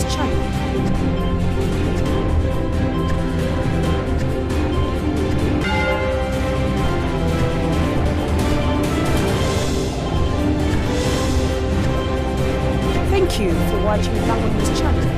this channel. Thank you for watching Lango this channel.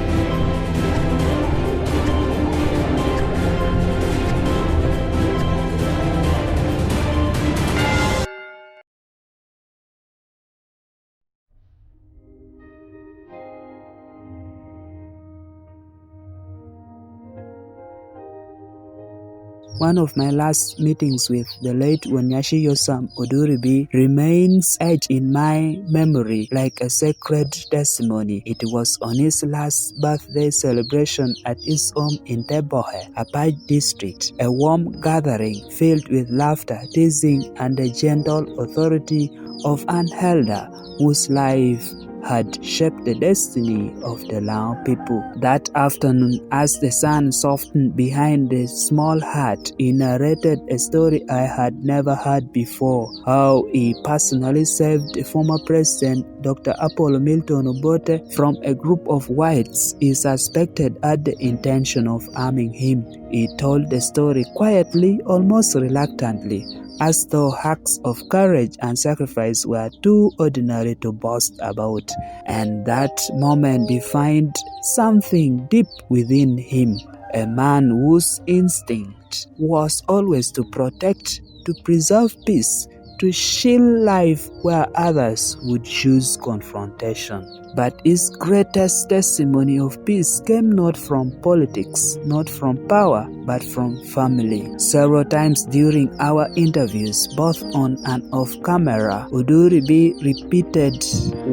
One of my last meetings with the late Wanyashi Yosam Uduri remains etched in my memory like a sacred testimony. It was on his last birthday celebration at his home in Tebohe, Apai district, a warm gathering filled with laughter, teasing, and the gentle authority of an elder whose life had shaped the destiny of the Lango people. That afternoon, as the sun softened behind the small hut, he narrated a story I had never heard before, how he personally saved former President Dr. Apollo Milton Obote from a group of whites he suspected had the intention of harming him. He told the story quietly, almost reluctantly, as though acts of courage and sacrifice were too ordinary to boast about. And that moment defined something deep within him, a man whose instinct was always to protect, to preserve peace, to shield life where others would choose confrontation. But his greatest testimony of peace came not from politics, not from power, but from family. Several times during our interviews, both on and off camera, Uduri repeated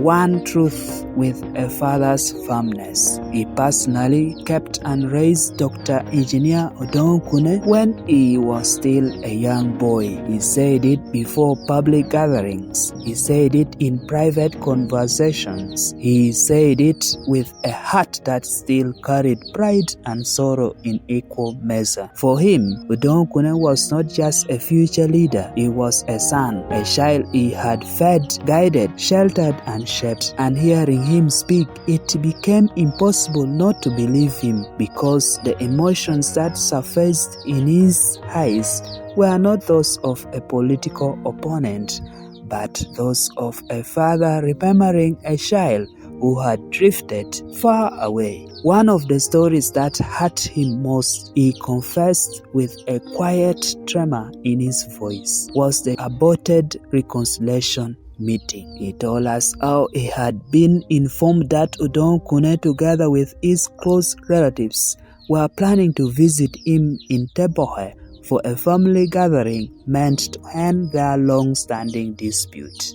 one truth with a father's firmness. He personally kept and raised Dr. Engineer Odongo when he was still a young boy. He said it before public gatherings. He said it in private conversations. He said it with a heart that still carried pride and sorrow in equal measure. For him, Odongo was not just a future leader, he was a son, a child he had fed, guided, sheltered, and shaped. And hearing him speak, it became impossible not to believe him, because the emotions that surfaced in his eyes were not those of a political opponent, but those of a father remembering a child who had drifted far away. One of the stories that hurt him most, he confessed with a quiet tremor in his voice, was the aborted reconciliation meeting. He told us how he had been informed that Odongo, together with his close relatives, were planning to visit him in Tebohe for a family gathering meant to end their long-standing dispute.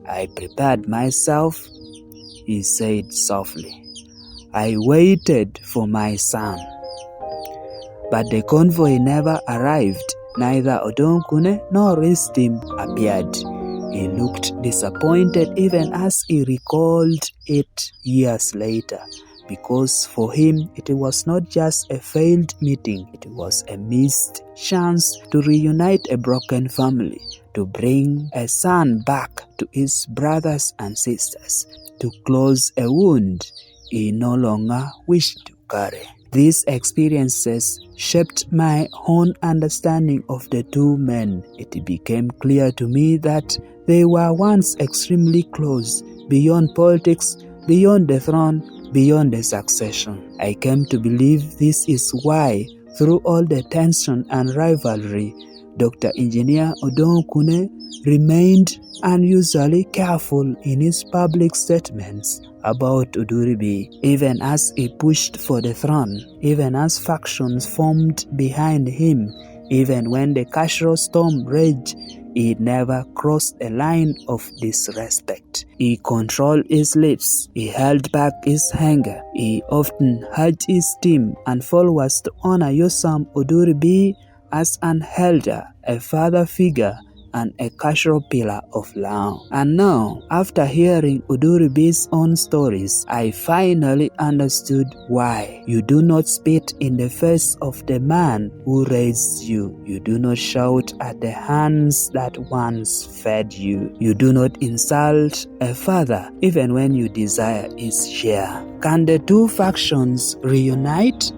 I prepared myself, he said softly. I waited for my son. But the convoy never arrived. Neither Odongo nor his team appeared. He looked disappointed even as he recalled it years later, because for him it was not just a failed meeting, it was a missed chance to reunite a broken family, to bring a son back to his brothers and sisters, to close a wound he no longer wished to carry. These experiences shaped my own understanding of the two men. It became clear to me that they were once extremely close, beyond politics, beyond the throne, beyond the succession. I came to believe this is why, through all the tension and rivalry, Dr. Engineer Odongo remained unusually careful in his public statements about Uduri, even as he pushed for the throne, even as factions formed behind him, even when the cultural storm raged. He never crossed a line of disrespect. He controlled his lips. He held back his anger. He often urged his team and followers to honor Yosam Uduri as an elder, a father figure and a cultural pillar of Lango. And now, after hearing Uduri's own stories, I finally understood why. You do not spit in the face of the man who raised you. You do not shout at the hands that once fed you. You do not insult a father even when your desire is share. Can the two factions reunite?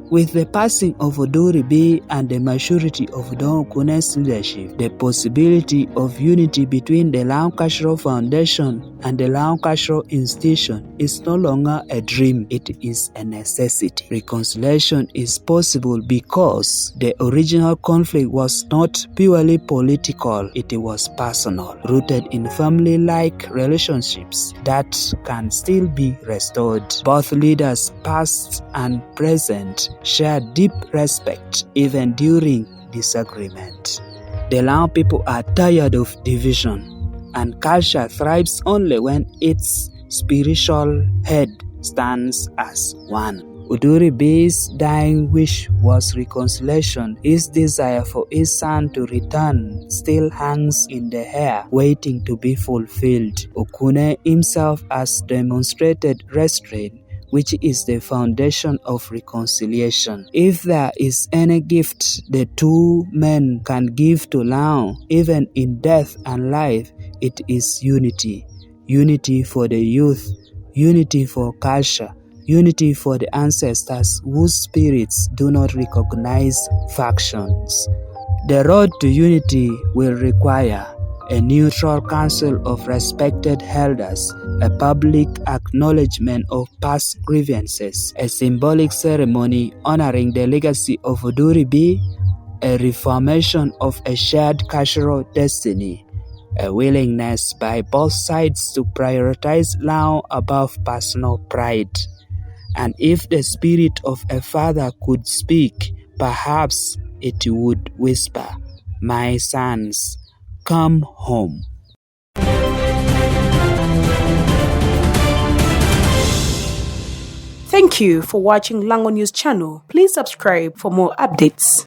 With the passing of Uduri and the maturity of Okune's leadership, the possibility of unity between the Lango Cultural Foundation and the Lango Cultural Institution is no longer a dream, it is a necessity. Reconciliation is possible because the original conflict was not purely political, it was personal, rooted in family-like relationships that can still be restored. Both leaders, past and present, share deep respect even during disagreement. The Lango people are tired of division, and culture thrives only when its spiritual head stands as one. Uduri's dying wish was reconciliation. His desire for his son to return still hangs in the air, waiting to be fulfilled. Okune himself has demonstrated restraint, which is the foundation of reconciliation. If there is any gift the two men can give to Lango, even in death and life, it is unity. Unity for the youth, unity for culture, unity for the ancestors whose spirits do not recognize factions. The road to unity will require a neutral council of respected elders, a public acknowledgement of past grievances, a symbolic ceremony honoring the legacy of Uduri, a reformation of a shared cultural destiny, a willingness by both sides to prioritize Lango above personal pride. And if the spirit of a father could speak, perhaps it would whisper, "My sons, come home." Thank you for watching Lango News channel. Please subscribe for more updates.